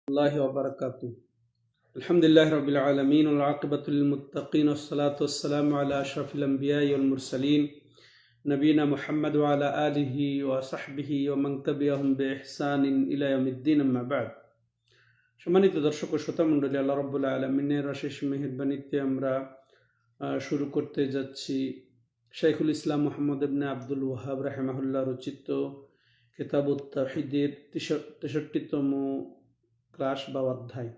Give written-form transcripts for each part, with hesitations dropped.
الله وبركاته. الحمد لله رب العالمين والعاقبة للمتقين والصلاة والسلام على أشرف الأنبياء والمرسلين نبينا محمد وعلى آله وصحبه ومن تبعهم بإحسان إلى يوم الدين أما بعد. সম্মানিত দর্শক ও শ্রোতা মণ্ডলী, আল্লাহ রাব্বুল আলামিনের অশেষ মেহেরবানিতে আমরা শুরু করতে যাচ্ছি শাইখুল ইসলাম মুহাম্মদ ইবনে আব্দুল ওয়াহাব রাহিমাহুল্লাহ রচিত কিতাবুত তাওহীদের 63তম ক্লাস বা অধ্যায়।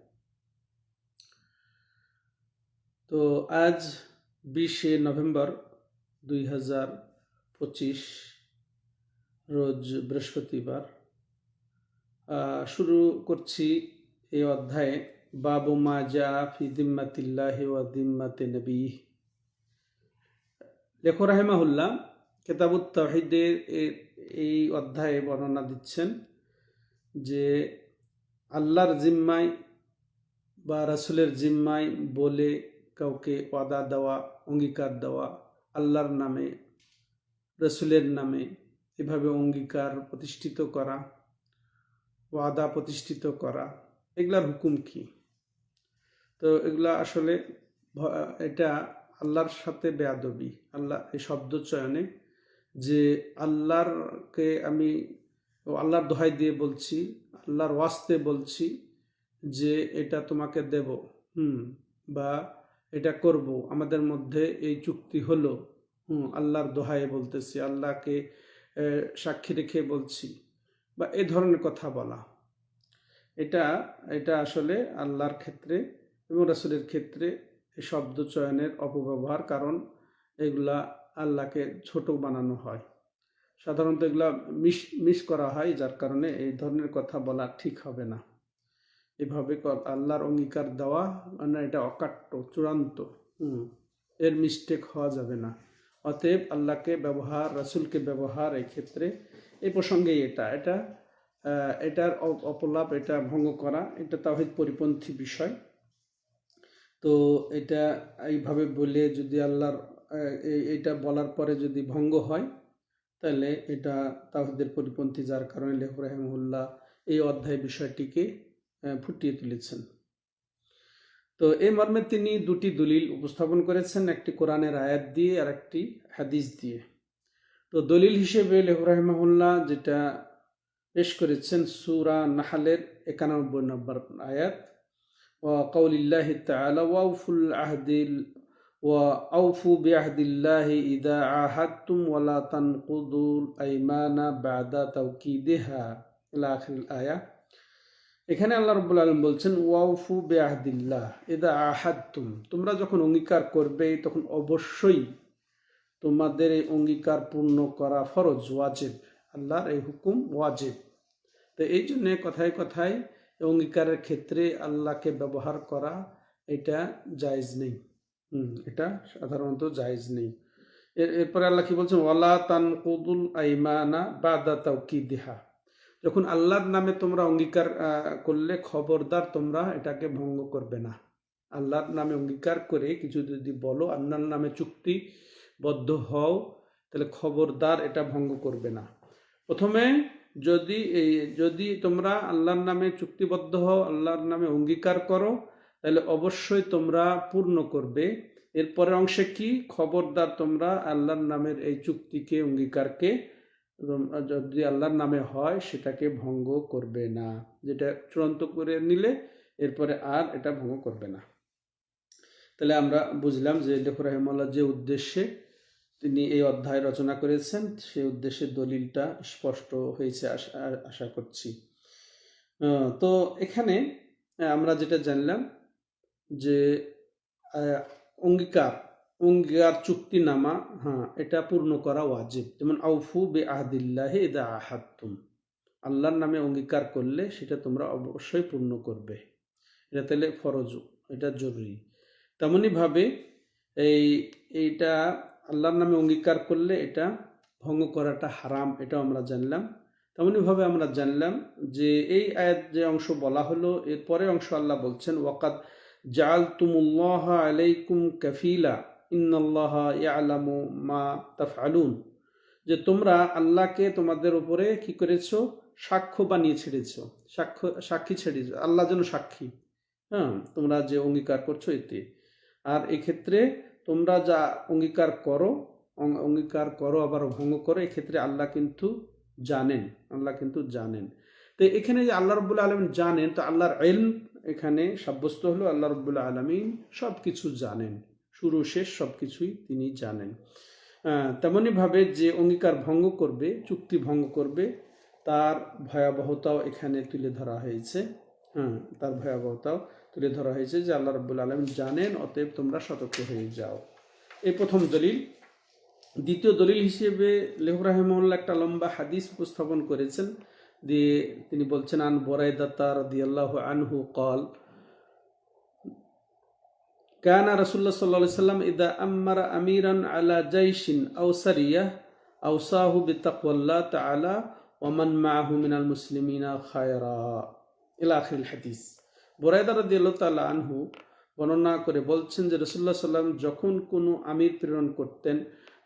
তো আজ 20শে নভেম্বর 2025 রোজ বৃহস্পতিবার শুরু করছি এই অধ্যায়ে বাবু মা জা ফি দিম্মাতিল্লাহি ওয়া দিম্মাতি নবীহি। লেখক রাহিমাহুল্লাহ কিতাবুত তাওহীদের এই অধ্যায়ে বর্ণনা দিচ্ছেন যে আল্লাহর জিম্মায় বা রাসূলের জিম্মায় বলে কাউকে ওয়াদা দেওয়া, অঙ্গীকার দেওয়া, আল্লাহর নামে রাসূলের নামে এভাবে অঙ্গীকার প্রতিষ্ঠিত করা, ওয়াদা প্রতিষ্ঠিত করা, এগুলার হুকুম কি? তো এগুলা আসলে এটা আল্লাহর সাথে বেয়াদবি। আল্লাহ এই শব্দ চয়নে যে আল্লাহরকে আমি আল্লাহর দোহাই দিয়ে বলছি, আল্লাহর ওয়াস্তে বলছি যে এটা তোমাকে দেব, বা এটা করব, আমাদের মধ্যে এই চুক্তি হলো, আল্লাহর দোহাই বলতেছি, আল্লাহকে সাক্ষী রেখে বলছি, বা এ ধরনের কথা বলা, এটা আসলে আল্লাহর ক্ষেত্রে এবং রাসূলের ক্ষেত্রে এই শব্দ চয়নের অপব্যবহার। কারণ এগুলা আল্লাহকে ছোট বানানো হয়, সাধারণত এগুলা মিস করা হয়, যার কারণে এই ধরনের কথা বলা ঠিক হবে না। এভাবে আল্লাহর অঙ্গীকার দেওয়া মানে এটা অকাট্য, চূড়ান্ত, এর মিস্টেক হওয়া যাবে না। অতএব আল্লাহকে ব্যবহার, রাসূলকে ব্যবহার এই ক্ষেত্রে এই প্রসঙ্গে এটার অপলাপ, এটা ভঙ্গ করা, এটা তাওহীদ পরিপন্থী বিষয়। তো এটা এইভাবে বলে যদি আল্লাহর এটা বলার পরে যদি ভঙ্গ হয় তাহলে এটা তাওহীদের পরিপন্থী, যার কারণে লেখক রাহিমাহুল্লাহ এই অধ্যায় বিষয়টিকে ফুটিয়ে তুলেছেন। তো এই মর্মে তিনি দুটি দলিল উপস্থাপন করেছেন, একটি কোরআনের আয়াত দিয়ে আর একটি হাদিস দিয়ে। তো দলিল হিসেবে লেখক রাহিমাহুল্লাহ যেটা পেশ করেছেন সূরা নাহলের 91 নম্বর আয়াত, ওয়া কাউলিল্লাহি তাআলা ওয়াউফুল আহদিল ওয়া আউফু বিআহদিল্লাহি ইযা আহাদতুম ওয়া লা তানকুদুল আইমানা বা'দা তাওকিদিহা ইলা আখিরিল আয়া। এখানে আল্লাহ রাব্বুল আলামিন বলছেন ওয়াউফু বিআহদিল্লাহ ইযা আহাদতুম, তোমরা যখন অঙ্গীকার করবে তখন অবশ্যই তোমাদের এই অঙ্গীকার পূর্ণ করা ফরজ, ওয়াজিব। আল্লাহর এই হুকুম ওয়াজিব। তো এই জন্য কথায় কথায় অঙ্গীকারের ক্ষেত্রে আল্লাহকে ব্যবহার করা এটা জায়েজ নেই, এটা সাধারণত জায়েজ নেই। এরপরে আল্লাহ কি বলছেন, ওয়ালা তানকুদুল আইমানা বাদা তাওকিদিহা, যখন আল্লাহর নামে তোমরা অঙ্গীকার করলে খবরদার তোমরা এটাকে ভঙ্গ করবে না। আল্লাহর নামে অঙ্গীকার করে কিছু যদি বলো, আল্লাহর নামে চুক্তিবদ্ধ হও, তাহলে খবরদার এটা ভঙ্গ করবে না। প্রথমে যদি তোমরা আল্লাহর নামে চুক্তিবদ্ধ হও, আল্লাহর নামে অঙ্গীকার করো, তাহলে অবশ্যই তোমরা পূর্ণ করবে। এরপরের অংশে কি, খবরদার তোমরা আল্লাহর নামের এই চুক্তিকে, অঙ্গীকারকে যদি আল্লাহর নামে হয় সেটাকে ভঙ্গ করবে না। যেটা চূড়ান্ত করে নিলে এরপরে আর এটা ভঙ্গ করবে না। তাহলে আমরা বুঝলাম যে লেখক রাহিমাহুল্লাহ যে উদ্দেশ্যে তিনি এই অধ্যায় রচনা করেছেন সেই উদ্দেশ্যে দলিলটা স্পষ্ট হয়েছে আশা করছি। তো এখানে আমরা যেটা জানলাম যে অঙ্গীকার চুক্তিনামা, এটা পূর্ণ করা ওয়াজিব। যেমন আউফু বিআহদিল্লাহি ইযা আহাদতুম, আল্লাহর নামে অঙ্গীকার করলে সেটা তোমরা অবশ্যই পূর্ণ করবে, এটা তাহলে ফরজ, এটা জরুরি। তেমনইভাবে এইটা আল্লাহর নামে অঙ্গীকার করলে এটা ভঙ্গ করাটা হারাম, এটাও আমরা জানলাম। তেমনইভাবে আমরা জানলাম যে এই আয়াত যে অংশ বলা হলো, এর পরের অংশ আল্লাহ বলছেন ওয়াকাদ জাআলতুমুল্লাহা আলাইকুম কাফিলা ইন্নাল্লাহা ইয়ালামু মা তাফআলুন, যে তোমরা আল্লাহকে তোমাদের উপরে কি করেছো, সাক্ষ্য বানিয়ে ছেড়েছ, সাক্ষী ছেড়েছ, আল্লাহ যেন সাক্ষী, হ্যাঁ, তোমরা যে অঙ্গীকার করছো এতে। আর এক্ষেত্রে তোমরা যা অঙ্গীকার করো আবার ভঙ্গ করো, এক্ষেত্রে আল্লাহ কিন্তু জানেন। তো এখানে যে আল্লাহ রাব্বুল আলামিন জানেন, তো আল্লাহর ইলম এখানে সাব্যস্ত হলো। আল্লাহ রাব্বুল আলামিন সব কিছু জানেন, শুরু শেষ সব কিছুই তিনি জানেন। তেমনইভাবে যে অঙ্গীকার ভঙ্গ করবে, চুক্তি ভঙ্গ করবে, তার ভয়াবহতাও এখানে তুলে ধরা হয়েছে। তার ভয়াবহতাও তুলে ধরা হয়েছে যে আল্লাহ রাব্বুল আলামিন জানেন, অতএব তোমরা সতর্ক হয়ে যাও। এই প্রথম দলিল। দ্বিতীয় দলিল হিসেবে লেখক রাহিমাহুল্লাহ একটা লম্বা হাদিস উপস্থাপন করেছেন, দিয়ে তিনি বলছেন, আন বুরাইদা রাদিয়াল্লাহু আনহু ক্বাল কানা রাসূলুল্লাহ সাল্লাল্লাহু আলাইহি ওয়াসাল্লাম ইদা আমারা আমিরান আলা জাইশিন আও সারিয়াহ আওসাহু বিতাকওয়াল্লাহ তাআলা ওয়া মান মাআহু মিনাল মুসলিমিনা খায়রা ইলা আখিরিল হাদিস। বুরাইদা রাদিয়াল্লাহু তাআলা আনহু বর্ণনা করে বলছেন যে রাসূলুল্লাহ সাল্লাল্লাহু আলাইহি ওয়াসাল্লাম যখন কোনো আমির প্রেরণ করতেন,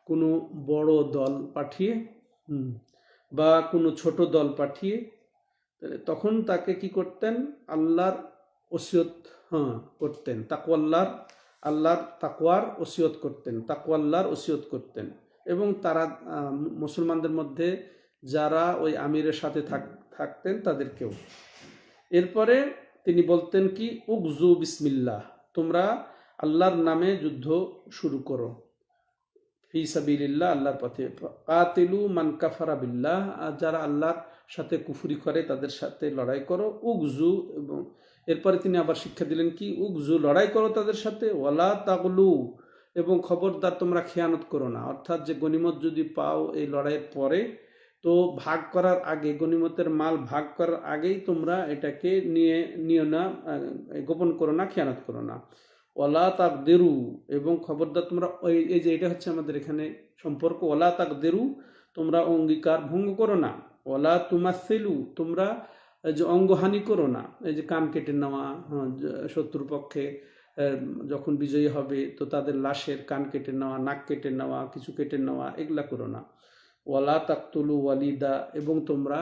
কোনো বড় দল পাঠিয়ে বা কোনো ছোট দল পাঠিয়ে, তখন তাকে কি করতেন? আল্লাহর ওসিয়ত করতেন, আল্লাহর তাকওয়ার ওসিয়ত করতেন। এবং তারা মুসলমানদের মধ্যে যারা ওই আমিরের সাথে থাকতেন তাদেরকেও। এরপরে তিনি বলতেন কি, উগজু বিসমিল্লাহ, তোমরা আল্লাহর নামে যুদ্ধ শুরু করো, ফি সাবিলিল্লাহ, আল্লাহর পথে। কাতিলু মান কাফারা বিল্লাহ, আর যারা আল্লাহর সাথে কুফরি করে তাদের সাথে লড়াই করো। উগজু, এবং এরপরে তিনি আবার শিক্ষা দিলেন কি, উগজু, লড়াই করো তাদের সাথে। ওয়ালা তাগলু, এবং খবরদার তোমরা খেয়ানত করো না। অর্থাৎ যে গনিমত যদি পাও এই লড়াইয়ের পরে, তো ভাগ করার আগে, গনিমতের মাল ভাগ করার আগেই তোমরা এটাকে নিয়ে না, গোপন করো না, খেয়ানত করো না। ওয়ালা তাকদিরু, এবং খবরদার তোমরা এই যে এটা হচ্ছে আমাদের এখানে সম্পর্ক, ওয়ালা তাকদিরু, তোমরা অঙ্গীকার ভঙ্গ করো না। ওয়ালা তুমাসিলু, তোমরা যে অঙ্গহানি করো না, এই যে কান কেটে নেওয়া, শত্রুপক্ষে যখন বিজয়ী হবে তো তাদের লাশের কান কেটে নেওয়া, নাক কেটে নেওয়া, কিছু কেটে নেওয়া, এগুলা করো না। ওয়ালা তাকতুলু ওয়ালিদা, এবং তোমরা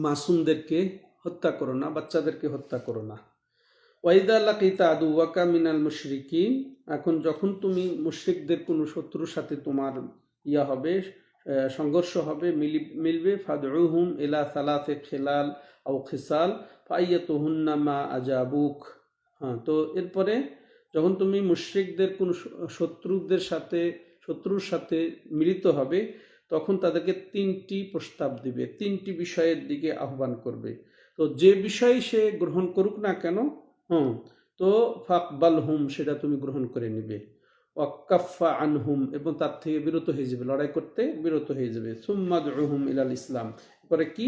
মাসুমদেরকে হত্যা করো না, বাচ্চাদেরকে হত্যা করো না। ওয়াইদা লাকিতা আদুওয়াকা মিনাল মুশরিকিন, এখন যখন তুমি মুশরিকদের কোনো শত্রুর সাথে তোমার হবে, সংঘর্ষ হবে, মিলবে, ফাদউহুম ইলা সালাসে খিলাল আও খিসাল ফাইয়াতুহুন্না মা আজাবুক। তো এরপরে যখন তুমি মুশরিকদের কোনো শত্রুর সাথে মিলিত হবে, তখন তাদেরকে 3টি প্রস্তাব দিবে, 3টি বিষয়ের দিকে আহ্বান করবে। তো যে বিষয় সে গ্রহণ করুক না কেন, তো ফাকবালহুম, সেটা তুমি গ্রহণ করে নিবে। ওয়াক্কাফা আনহুম, এবং তার থেকে বিরত হয়ে যাবে, লড়াই করতে বিরত হয়ে যাবে। সুম্মা দুহুম ইলাল ইসলাম, পরে কি,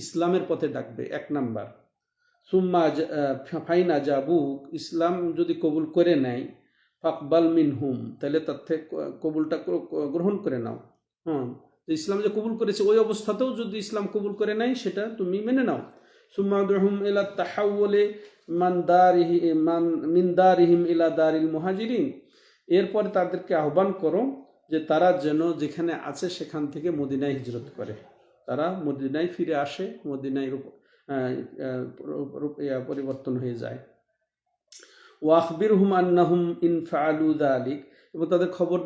ইসলামের পথে ডাকবে, 1 নাম্বার। সুম্মা ফাইনা জাবুক, ইসলাম যদি কবুল করে নেয়, ফাকবাল মিনহুম, তাহলে তার থেকে কবুলটা গ্রহণ করে নাও। ইসলাম যে কবুল করেছে ওই অবস্থাতেও যদি ইসলাম কবুল করে নেয়, সেটা তুমি মেনে নাও। সুম্মা দুহুম ইলা তাহাউলে মিন দারিহিম ইলা দারিল মুহাজিরিন, এরপরে তাদেরকে আহ্বান করো যে তারা যেন যেখানে আছে সেখান থেকে মদিনায় হিজরত করে, তারা মদিনায় ফিরে আসে, মদিনায় পরিবর্তন হয়ে যায়। ওয়াখবিরহুম আন্নাহুম ইন ফাআলু যালিক, এবং তাদের খবর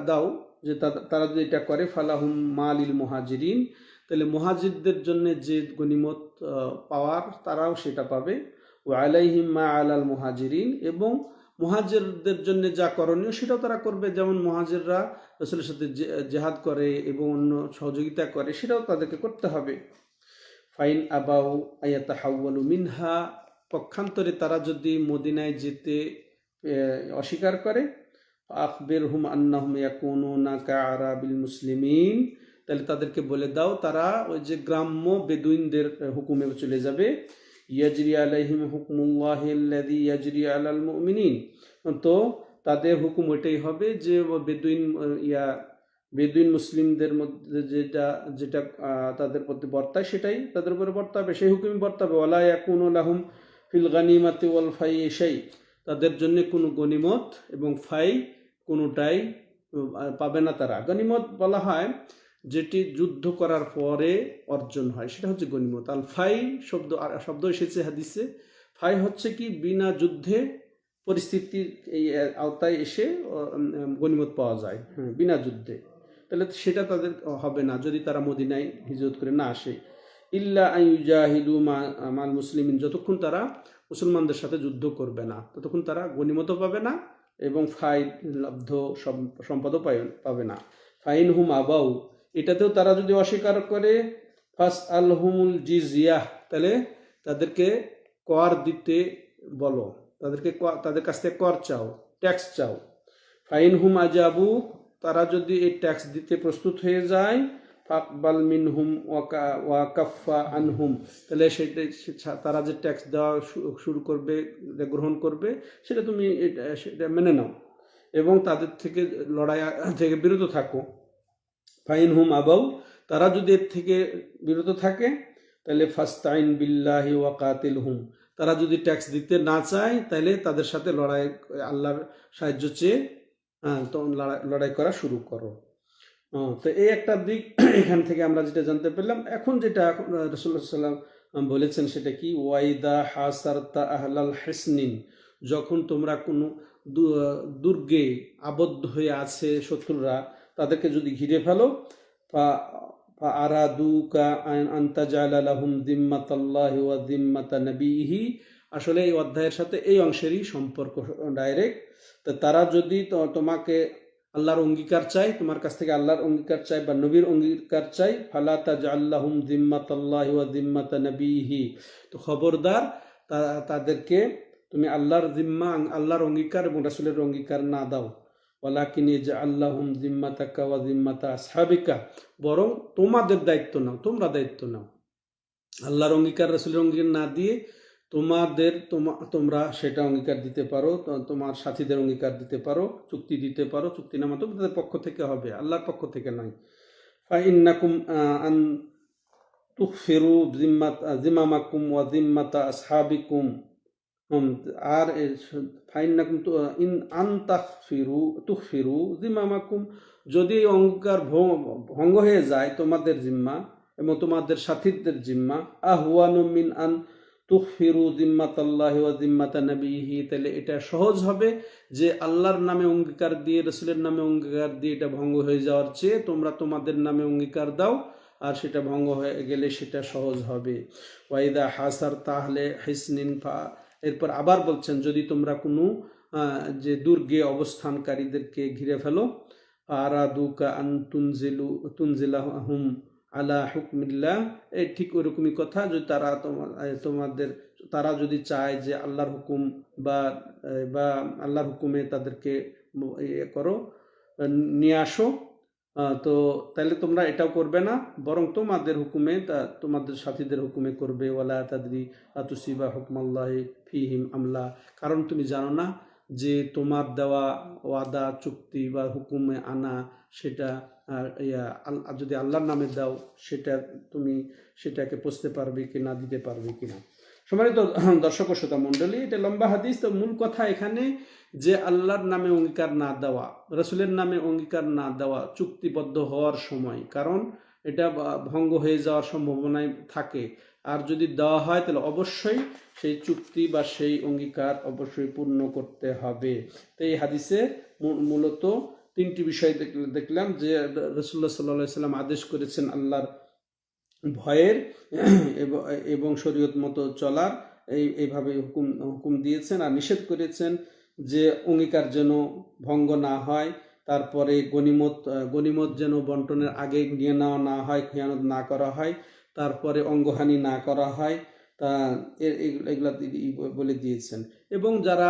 দাও যে তারা যদি এটা করে, ফালাহুম মালিল মুহাজিরিন, তাহলে মুহাজিরদের জন্য যে গনিমত পাওয়ার তারাও সেটা পাবে। ওয়া আলাইহিম মা আলাল মুহাজিরিন, এবং মুহাজিরদের জন্য যা করণীয় সেটাও তারা করবে, যেমন মুহাজিররা রাসূলের সাথে জিহাদ করে এবং অন্য সহযোগিতা করে, সেটাও তাদেরকে করতে হবে। ফাইন আবাউ আয়াতাহাওয়ালু মিনহা, পক্ষান্তরে তারা যদি মদিনায় যেতে অস্বীকার করে, আখবিরহুম আন্নাহুম ইয়াকুনুনা কাআরাবিল মুসলিমিন, তাহলে তাদেরকে বলে দাও তারা ওই যে গ্রাম্য বেদুইনদের হুকুমে চলে যাবে। ইয়াজরি আলাইহিম হুকমুল্লাহি আল্লাযী ইয়াজরি আলাল মুমিনিন, তো তাদের হুকুম ওইটাই হবে যে বেদুইন মুসলিমদের মধ্যে যেটা তাদের প্রতি বর্তায় সেটাই তাদের উপরে বর্তাবে, সেই হুকুমই বর্তাবে। ওয়ালা ইয়াকুনু লাহুম ফিল গানিমাতি ওয়াল ফাই শাই, তাদের জন্য কোনো গনিমত এবং ফাই কোনোটাই পাবে না তারা। গনিমত বলা হয় যেটি যুদ্ধ করার পরে অর্জন হয়, সেটা হচ্ছে গনিমত। আল ফাই শব্দ এসেছে হাদিসে। ফাই হচ্ছে কি বিনা যুদ্ধে পরিস্থিতির এই আওতায় এসে গনিমত পাওয়া যায়, হ্যাঁ, বিনা যুদ্ধে। তাহলে সেটা তাদের হবে না যদি তারা মদিনায় হিজরত করে না আসে। ইল্লা আইজাহিদু মাল মুসলিমিন, যতক্ষণ তারা মুসলমানদের সাথে যুদ্ধ করবে না ততক্ষণ তারা গনিমতও পাবে না এবং লব্ধ সম্পদও পাবে না। ফাইন হুম আবাউ, এটাতেও তারা যদি অস্বীকার করে, ফাস আল হুমুল জিজিয়াহ, তাহলে তাদেরকে কর দিতে বলো, তাদের কাছ থেকে কর চাও, ট্যাক্স চাও। ফাইন হুম আজাবু, তারা যদি এই ট্যাক্স দিতে প্রস্তুত হয়ে যায়, ফাকবাল মিনহুম ওয়া কাফা আনহুম, তাহলে তারা যে ট্যাক্স দেওয়া শুরু করবে, গ্রহণ করবে, সেটা তুমি সেটা মেনে নাও এবং তাদের থেকে লড়াই থেকে বিরত থাকো। ফাইন হুম আবাউ, তারা যদি এর থেকে বিরত থাকে তাহলে ফাস্তাইন বিল্লাহি ওয়া কাতিলহুম, তারা যদি ট্যাক্স দিতে না চায় তাহলে তাদের সাথে আল্লাহর সাহায্য চেয়ে লড়াই করা শুরু করো। তো এই একটা দিক এখান থেকে আমরা যেটা জানতে পারলাম। এখন যেটা রাসূলুল্লাহ সাল্লাল্লাহু আলাইহি ওয়াসাল্লাম বলেছেন সেটা কি, ওয়াইদা হাসারতা আহলাল হিসনিন, যখন তোমরা কোনো দুর্গে আবদ্ধ হয়ে আছে শত্রুরা, তাদেরকে যদি ঘিরে ফেলো, আরাদুকা আনতাজালা লাহুম যিম্মাতাল্লাহি ওয়া যিম্মাতা নবিহি, আসলে এই অধ্যায়ের সাথে এই অংশেরই সম্পর্ক ডাইরেক্ট। তো তারা যদি তোমাকে আল্লাহর অঙ্গীকার চাই, তোমার কাছ থেকে আল্লাহর অঙ্গীকার চাই বা নবীর অঙ্গীকার চাই, ফালা তাজআল্লাহুম যিম্মাতাল্লাহি ওয়া যিম্মাতা নবিহি, তো খবরদার তাদেরকে তুমি আল্লাহর জিম্মা, আল্লাহর অঙ্গীকার এবং রাসূলের অঙ্গীকার না দাও। ওয়ালাকিন ইজআল্লাহুম যিম্মাতাকা ওয়া যিম্মাতা আসহাবিকা, বরং তোমাদের দায়িত্ব নাও, তোমরা দায়িত্ব নাও। আল্লাহর অঙ্গীকার রাসূলের অঙ্গীকার না দিয়ে তোমরা সেটা অঙ্গীকার দিতে পারো, তোমার সাথীদের অঙ্গীকার দিতে পারো, চুক্তি দিতে পারো, চুক্তিনামা তোমাদের পক্ষ থেকে হবে, আল্লাহর পক্ষ থেকে নয়। ফাইন্নাকুম আন তুখফিরু যিমামাকুম ওয়া যিম্মাতা আসহাবিকুম, আর ফাইন্নাকুম ইন আন তুখফিরু যিমামাকুম, যদি অঙ্গীকার ভঙ্গ হয়ে যায় তোমাদের জিম্মা এবং তোমাদের সাথীদের জিম্মা, আহওয়ানু মিন আন তুখফিরু যিম্মাতাল্লাহি ওয়া যিম্মাতা নবিহি, তাহলে এটা সহজ হবে যে আল্লাহর নামে অঙ্গীকার দিয়ে, রাসূলের নামে অঙ্গীকার দিয়ে এটা ভঙ্গ হয়ে যাওয়ার চেয়ে তোমরা তোমাদের নামে অঙ্গীকার দাও, আর সেটা ভঙ্গ হয়ে গেলে সেটা সহজ হবে। ওয়াইদা হাসার তাহলে হিসনিন, এরপর আবার বলছেন যদি তোমরা কোনো যে দুর্গে অবস্থানকারীদেরকে ঘিরে ফেলো, আরাদুকা আন তুনজিলাহুম আলা হুকমিল্লাহ, এই ঠিক ওরকমই কথা, যদি তারা যদি চায় যে আল্লাহর হুকুম বা আল্লাহর হুকুমে তাদেরকে করো, নিয়ে আসো, তো তাহলে তোমরা এটাও করবে না, বরং তোমাদের হুকুমে, তোমাদের সাথীদের হুকুমে করবে। ওয়ালা তাদরি আতুসিবা হুকমাল্লাহি ফিহিম আমলা, কারণ তুমি জানো না যে তোমার দেওয়া ওয়াদা, চুক্তি বা হুকুমে আনা সেটা যদি আল্লাহর নামে দাও, তুমি সেটাকে পৌঁছতে পারবে কি না, দিতে পারবে কিনা। সম্মানিত দর্শক ও শ্রোতা মণ্ডলী, এটা লম্বা হাদিস, তো মূল কথা এখানে যে আল্লাহর নামে অঙ্গীকার না দেওয়া, রাসূলের নামে অঙ্গীকার না দেওয়া চুক্তিবদ্ধ হওয়ার সময়, কারণ এটা ভঙ্গ হয়ে যাওয়ার সম্ভাবনায় থাকে। আর যদি দেওয়া হয় তাহলে অবশ্যই সেই চুক্তি বা সেই অঙ্গীকার অবশ্যই পূর্ণ করতে হবে। তো এই হাদিসে মূলত তিনটি বিষয় দেখলাম, যে রাসূলুল্লাহ সাল্লাল্লাহু আলাইহি ওয়াসাল্লাম আদেশ করেছেন আল্লাহর ভয়ের এবং শরীয়ত মতো চলার, এইভাবে হুকুম দিয়েছেন, আর নিষেধ করেছেন যে অঙ্গীকার যেন ভঙ্গ না হয়, তারপরে গনিমত যেন বন্টনের আগে নিয়ে নেওয়া না হয়, খেয়ানত না করা হয়, তারপরে অঙ্গহানি না করা হয়, তা এগুলা বলে দিয়েছেন। এবং যারা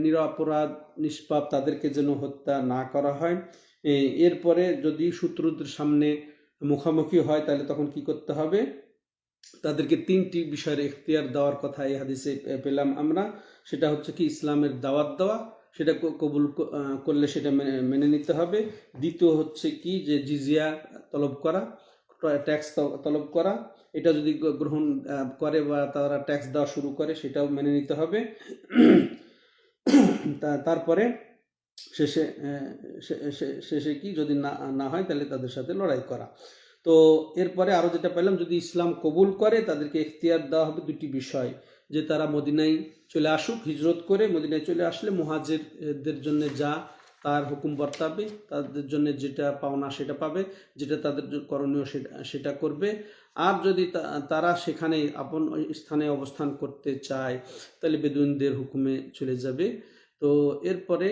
নিরপরাধ নিষ্পাপ তাদেরকে যেন হত্যা না করা হয়। এরপরে যদি শত্রুদের সামনে মুখোমুখি হয় তাহলে তখন কি করতে হবে, তাদেরকে তিনটি বিষয়ের এখতিয়ার দেওয়ার কথা এই হাদিসে পেলাম আমরা। সেটা হচ্ছে কি, ইসলামের দাওয়াত দেওয়া, সেটা কবুল করলে সেটা মেনে নিতে হবে। দ্বিতীয় হচ্ছে কি, যে জিজিয়া তলব করা, ট্যাক্স তলব করা, এটা যদি গ্রহণ করে বা তারা ট্যাক্স দেওয়া শুরু করে সেটাও মেনে নিতে হবে। তারপরে শেষে শেষে কি যদি না না হয় তাহলে তাদের সাথে লড়াই করা। তো এরপরে আরও যেটা পেলাম, যদি ইসলাম কবুল করে তাদেরকে এখতিয়ার দেওয়া হবে দুটি বিষয়, যে তারা মদিনায় চলে আসুক, হিজরত করে মদিনায় চলে আসলে মুহাজিরদের জন্য যা তার হুকুম বর্তাবে, তাদের জন্য যেটা পাওনা সেটা পাবে, যেটা তাদের করণীয় সেটা করবে। আর যদি তারা সেখানে আপন স্থানে অবস্থান করতে চায় তাহলে বেদুইনদের হুকুমে চলে যাবে। তো এরপরে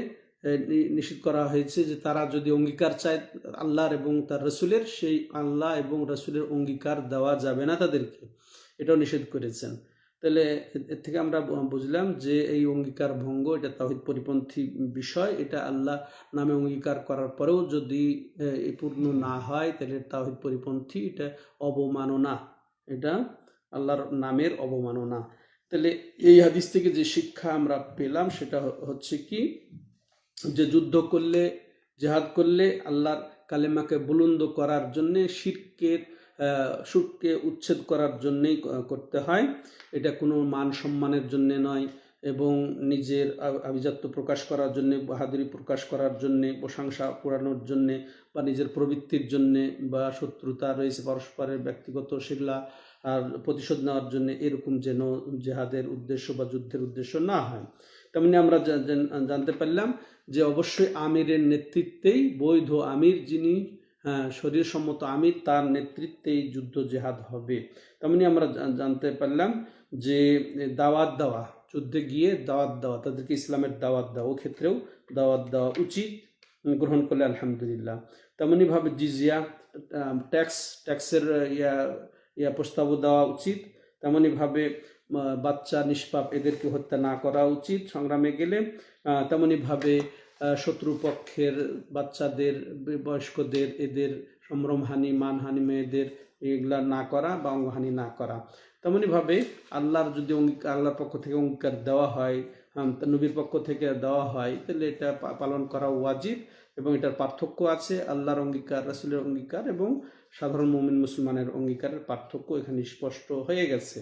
নিষেধ করা হয়েছে যে তারা যদি অঙ্গীকার চায় আল্লাহর এবং তার রসুলের, সেই আল্লাহ এবং রসুলের অঙ্গীকার দেওয়া যাবে না তাদেরকে, এটাও নিষেধ করেছেন। তাহলে এর থেকে আমরা বুঝলাম যে এই অঙ্গীকার ভঙ্গ এটা তাওহীদ পরিপন্থী বিষয়। এটা আল্লাহ নামে অঙ্গীকার করার পরেও যদি পূর্ণ না হয় তাহলে তাওহীদ পরিপন্থী, এটা অবমাননা, এটা আল্লাহর নামের অবমাননা। তাহলে এই হাদিস থেকে যে শিক্ষা আমরা পেলাম সেটা হচ্ছে কি, যে যুদ্ধ করলে, জেহাদ করলে আল্লাহর কালেমাকে বুলন্দ করার জন্যে, শিরকে উচ্ছেদ করার জন্যেই করতে হয়। এটা কোনো মান সম্মানের জন্যে নয়, এবং নিজের আভিজাত্য প্রকাশ করার জন্যে, বাহাদুরি প্রকাশ করার জন্যে, প্রশংসা কুড়ানোর জন্যে, বা নিজের প্রবৃত্তির জন্যে, বা শত্রুতা রয়েছে পরস্পরের ব্যক্তিগত সেগুলা আর প্রতিশোধ নেওয়ার জন্য, এরকম যেন জেহাদের উদ্দেশ্য বা যুদ্ধের উদ্দেশ্য না হয়। তেমনি আমরা জানতে পারলাম যে অবশ্যই আমিরের নেতৃত্বেই, বৈধ আমির যিনি, শরীর সম্মত আমির, তার নেতৃত্বেই যুদ্ধ জেহাদ হবে। তেমনি আমরা জানতে পারলাম যে দাওয়াত দেওয়া, যুদ্ধে গিয়ে দাওয়াত দেওয়া, তাদেরকে ইসলামের দাওয়াত দেওয়া, ও ক্ষেত্রেও দাওয়াত দেওয়া উচিত, গ্রহণ করলে আলহামদুলিল্লাহ। তেমনিভাবে জিজিয়া, ট্যাক্সের প্রস্তাবও দেওয়া উচিত। তেমনিভাবে বাচ্চা নিষ্পাপ এদেরকে হত্যা না করা উচিত সংগ্রামে গেলে। তেমনিভাবে শত্রুপক্ষের বাচ্চাদের, বয়স্কদের, এদের সম্ভ্রমহানি, মানহানি, মেয়েদের এগুলা না করা বা অঙ্গহানি না করা। তেমনিভাবে আল্লাহর যদি আল্লাহর পক্ষ থেকে অঙ্গীকার দেওয়া হয়, নবীর পক্ষ থেকে দেওয়া হয়, তাহলে এটা পালন করা ওয়াজিব। এবং এটার পার্থক্য আছে, আল্লাহর অঙ্গীকার, রাসূলের অঙ্গীকার এবং সাধারণ মুমিন মুসলমানের অঙ্গীকারের পার্থক্য এখানে স্পষ্ট হয়ে গেছে।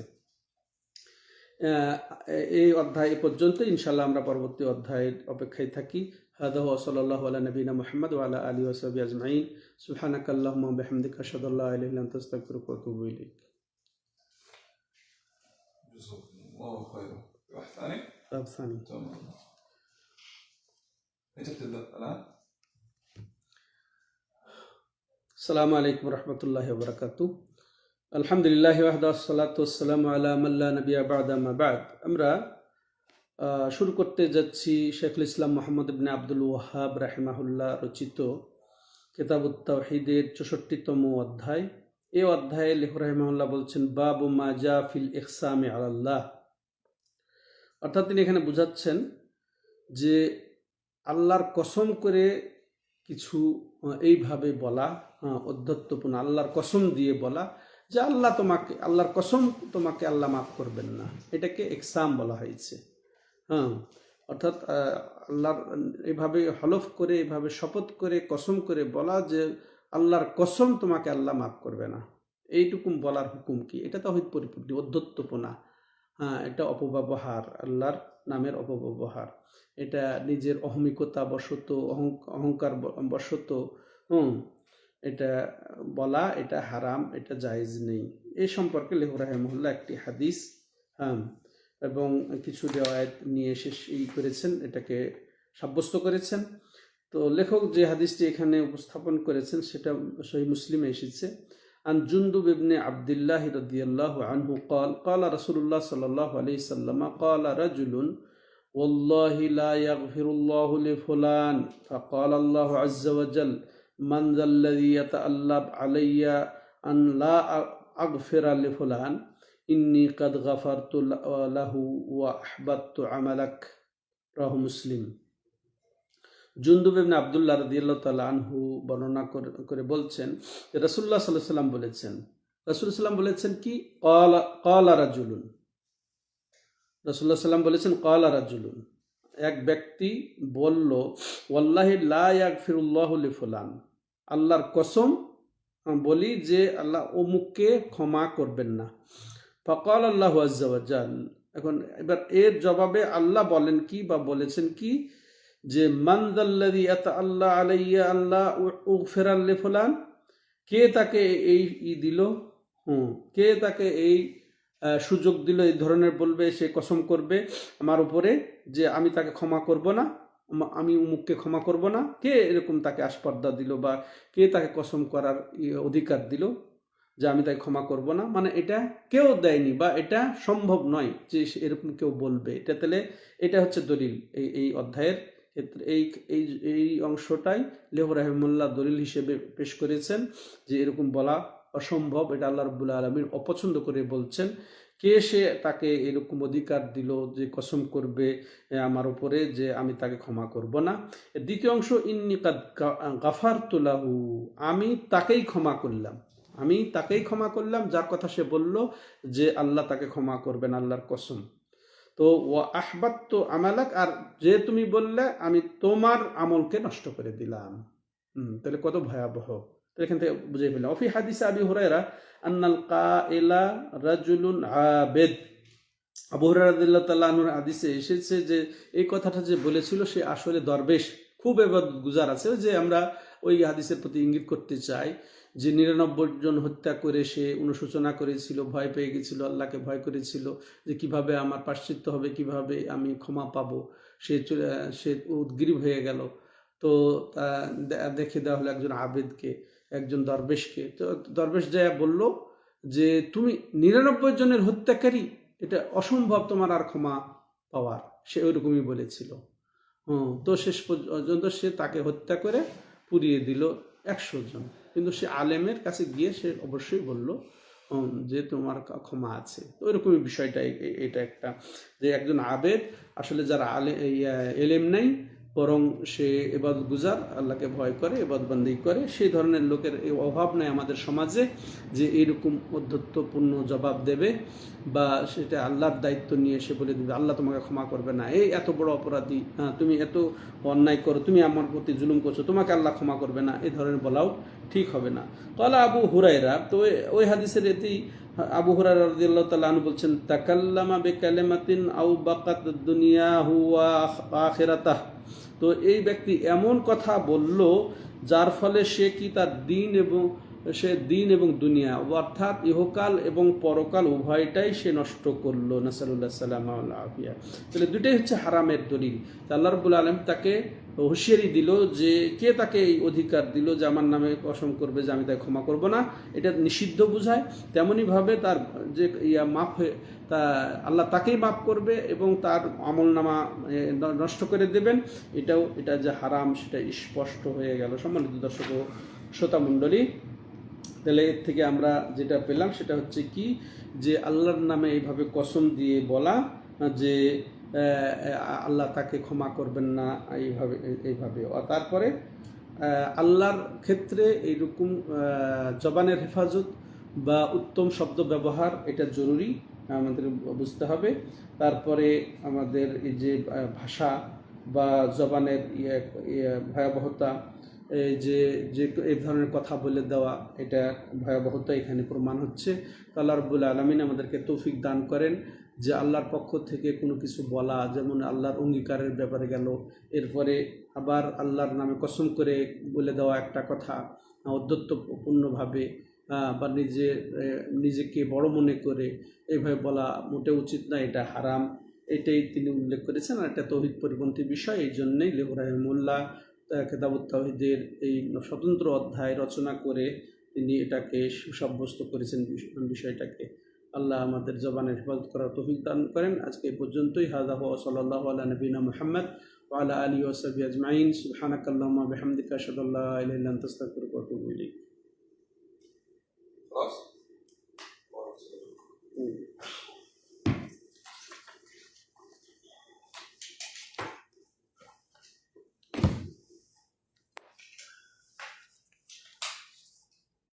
এই অধ্যায় পর্যন্ত। ইনশাআল্লাহ আমরা পরবর্তী অধ্যায়ের অপেক্ষায় থাকি। হাদা ওয়া সাল্লাল্লাহু আলা নবিনা মুহাম্মদ ওয়া আলা আলিহি ওয়া সাহবিহি আজমাইন। সুবহানাকাল্লাহুম্মা ওয়া বিহামদিকা আশহাদু আল্লা ইলাহা ইল্লা আনতা আস্তাগফিরুকা ওয়া আতুবু ইলাইক। جزاكم الله خيرا. واحد ثاني؟ باب ثاني. تمام. متى بتبدأ الآن؟ আসসালামু আলাইকুম ওয়া রাহমাতুল্লাহি ওয়া বারাকাতুহু। আলহামদুলিল্লাহি ওয়াহদা ওয়াসসালাতু ওয়াসসালামু আলা মান লা নাবিয়্যা বা'দা মা বা'দ। আমরা শুরু করতে যাচ্ছি শেখুল ইসলাম মুহাম্মদ ইবনে আব্দুল ওয়াহ্হাব রাহিমাহুল্লাহ রচিত কিতাবুত তাওহীদের ৬৪তম অধ্যায়। এই অধ্যায়ে লেখক রাহিমাহুল্লাহ বলছেন, বাবু মা জা ফিল ইকসামি আলাল্লাহ। অর্থাৎ তিনি এখানে বুঝাচ্ছেন যে আল্লাহর কসম করে কিছু এইভাবে বলা, অধ্যত্বপূর্ণ, আল্লাহর কসম দিয়ে বলা যে আল্লাহর কসম তোমাকে আল্লাহ মাফ করবেন না, এটাকে ইকসাম বলা হয়েছে। অর্থাৎ আল্লাহর এভাবে হলফ করে, এভাবে শপথ করে, কসম করে বলা যে আল্লাহর কসম তোমাকে আল্লাহ মাফ করবে না, এইটুকুম বলার হুকুম কি? এটা তাওহীদ পরিপূর্ণ, অধ্যত্বপনা। এটা অপব্যবহার, আল্লাহর নামের অপব্যবহার। এটা নিজের অহমিকতা বশত, অহংকার বশত এটা বলা, এটা হারাম, এটা জায়েজ নেই। এই সম্পর্কে লেখক রাহিমাহুল্লাহ একটি হাদিস এবং কিছু রিওয়ায়াত নিয়ে এসে করেছেন, এটাকে সাব্যস্ত করেছেন। তো লেখক যে হাদিসটি এখানে উপস্থাপন করেছেন সেটা সহিহ মুসলিমে এসেছে। عن جندب بن عبد الله رضي الله عنه قال قال رسول الله صلى الله عليه وسلم قال رجل والله لا يغفر الله لفلان فقال الله عز وجل من ذا الذي يتألب علي أن لا أغفر لفلان إني قد غفرت له وأحبطت عملك رواه مسلم। জুনদুব ইবনে আব্দুল্লাহ রাদিয়াল্লাহু তাআলা আনহু বর্ণনা করে বলছেন যে রাসূলুল্লাহ সাল্লাল্লাহু আলাইহি ওয়াসাল্লাম বলেছেন, রাসূলুল্লাহ সাল্লাম বলেছেন কি, ক্বালা রাজুলুন, রাসূলুল্লাহ সাল্লাম বলেছেন ক্বালা রাজুলুন, এক ব্যক্তি বলল, ওয়াল্লাহি লা ইয়াগফিরুল্লাহু লিফুলান, আল্লাহর কসম বলি যে আল্লাহ অমুককে ক্ষমা করবেন না। ফাকাল আল্লাহু আযজা ওয়া জাল, এখন এবার এর জবাবে আল্লাহ বলেন কি বা বলেছেন কি, যে মান যাল্লাযী আতাআল্লা আলাইয়া আল্লাহ উগফিরা লিফুলান, কে তাকে এই দিল, কে তাকে এই সুযোগ দিল, এই ধরনের বলবে, সে কসম করবে আমার উপরে যে আমি তাকে ক্ষমা করব না, আমি উমুককে ক্ষমা করব না। কে এরকম তাকে আস্পর্ধা দিল বা কে তাকে কসম করার অধিকার দিল যে আমি তাকে ক্ষমা করব না? মানে এটা কেউ দেয়নি বা এটা সম্ভব নয় যে এরকম কেউ বলবে। এটা তাহলে এটা হচ্ছে দলিল এই অধ্যায়ের ক্ষেত্রে। এই অংশটাই লেহ রাহিমাহুল্লাহ দলিল হিসেবে পেশ করেছেন যে এরকম বলা অসম্ভব, এটা আল্লাহ রাব্বুল আলামিন অপছন্দ করে বলছেন। কে সে তাকে এরকম অধিকার দিল যে কসম করবে আমার উপরে যে আমি তাকে ক্ষমা করব না? দ্বিতীয় অংশ, ইন্নী কাদ গাফারতু লাহু, আমি তাকেই ক্ষমা করলাম, আমি তাকেই ক্ষমা করলাম যার কথা সে বলল যে আল্লাহ তাকে ক্ষমা করবেন, আল্লাহর কসম। তো ওয়া আহবাত্তু আমালাক, আর যে তুমি বললে আমি তোমার আমলকে নষ্ট করে দিলাম। তাহলে কত ভয়াবহ! তো এখান থেকে বুঝে ফেললাম। অফি হাদিসে আবি হুরায়রা আন্নাল কাইলা রাজুলুন আবেদ, আবু হুরায়রা রাদিয়াল্লাহু তাআলা আনহুর হাদিসে এসেছে যে এই কথাটা যে বলেছিল সে আসলে দরবেশ, খুব ইবাদত গুজার আছে। যে আমরা ওই হাদিসের প্রতি ইঙ্গিত করতে চাই যে 99 জন হত্যা করে সে অনুশোচনা করেছিল, ভয় পেয়ে গেছিল, আল্লাহকে ভয় করেছিল যে কিভাবে আমার প্রায়শ্চিত্ত হবে, কিভাবে আমি ক্ষমা পাবো। সে উদ্গ্রীব হয়ে গেল। তো দেখে দেওয়া হলো একজন আবেদকে, একজন দরবেশকে। তো দরবেশ যায় বলল যে তুমি 99 জনের হত্যাকারী, এটা অসম্ভব তোমার আর ক্ষমা পাওয়ার। সে ওইরকমই বলেছিল। তো শেষ পর্যন্ত সে তাকে হত্যা করে পুড়িয়ে দিল 100 জন। কিন্তু সে আলেমের কাছে গিয়ে সে অবশ্যই বলল যে তোমার ক্ষমা আছে। তো ওইরকমই বিষয়টা এটা একটা, যে একজন আবেদ আসলে যারা এলেম নাই বরং সে ইবাদত গুজার, আল্লাহকে ভয় করে, ইবাদত বান্দি করে, সেই ধরনের লোকের এই অভাব নাই আমাদের সমাজে যে এইরকম অধ্যত্বপূর্ণ জবাব দেবে বা সেটা আল্লাহর দায়িত্ব নিয়ে সে বলে দেবে আল্লাহ তোমাকে ক্ষমা করবে না, এই এত বড় অপরাধী, তুমি এত অন্যায় করো, তুমি আমার প্রতি জুলুম করছো, তোমাকে আল্লাহ ক্ষমা করবে না, এই ধরনের বলাও ঠিক হবে না। ক্বালা আবু হুরায়রা, তো ওই হাদিসের এতেই আবু হুরায়রা রাদিয়াল্লাহু তাআলা আনহু বলছেন তাকাল্লামা বিকালিমাতিন আও বাকাত দুনিয়াহু ওয়া আখিরাতাহ, তো এই ব্যক্তি এমন কথা বলল যার ফলে সে কি তার দিন এবং দুনিয়া, অর্থাৎ ইহকাল এবং পরকাল উভয়টাই সে নষ্ট করলো। নাসালুল্লাহ সাল্লাম আফিয়া। তাহলে দুটাই হচ্ছে হারামের দলিল। আল্লাহ রাব্বুল আলামিন তাকে হুঁশিয়ারি দিল যে কে তাকে এই অধিকার দিল যে আমার নামে কসম করবে যে আমি তাকে ক্ষমা করব না, এটা নিষিদ্ধ বোঝায়। তেমনইভাবে তার যে মাফ হয়ে তা আল্লাহ তাকেই মাফ করবে এবং তার আমল নামা নষ্ট করে দেবেন, এটা যে হারাম সেটা স্পষ্ট হয়ে গেল। সম্মানিত দর্শক ও শ্রোতা মণ্ডলী, তাহলে এর থেকে আমরা যেটা পেলাম সেটা হচ্ছে কি, যে আল্লাহর নামে এইভাবে কসম দিয়ে বলা যে আল্লাহ তাকে ক্ষমা করবেন না, এইভাবে। তারপরে আল্লাহর ক্ষেত্রে এইরকম জবানের হেফাজত বা উত্তম শব্দ ব্যবহার এটা জরুরি, আমাদের বুঝতে হবে। তারপরে আমাদের এই যে ভাষা বা জবানের ভয়াবহতা, যে এই ধরনের কথা বলে দেওয়া, এটা ভয়াবহতা এখানে প্রমাণ হচ্ছে। তো আল্লাহ রাব্বুল আলামিন আমাদেরকে তৌফিক দান করেন যে আল্লাহর পক্ষ থেকে কোনো কিছু বলা, যেমন আল্লাহর অঙ্গীকারের ব্যাপারে গেল, এরপরে আবার আল্লাহর নামে কসম করে বলে দেওয়া একটা কথা অধ্যত্বপূর্ণভাবে বা নিজেকে বড় মনে করে এইভাবে বলা মোটেও উচিত না, এটা হারাম। এটাই তিনি উল্লেখ করেছেন। আর এটা তৌহিদ পরিপন্থী বিষয়। এই জন্যেই লেহ রাহিমাহুল্লাহ কিতাবুত তাওহীদের এই স্বতন্ত্র অধ্যায় রচনা করে তিনি এটাকে সুসাব্যস্ত করেছেন বিষয়টাকে। আল্লাহ আমাদের জবানের হেফাজত করার তৌফিক দান করেন। আজকে এই পর্যন্তই। হাযা ওয়া সাল্লাল্লাহু আলা নবিয়িনা মুহাম্মদ ওয়া আলা আলিহি ওয়া সাহবিহি আজমাইন। সুবহানাকাল্লাহুম্মা ওয়া বিহামদিকা আশহাদু আল্লা ইলাহা ইল্লা আনতা আস্তাগফিরুকা ওয়া আতুবু ইলাইক।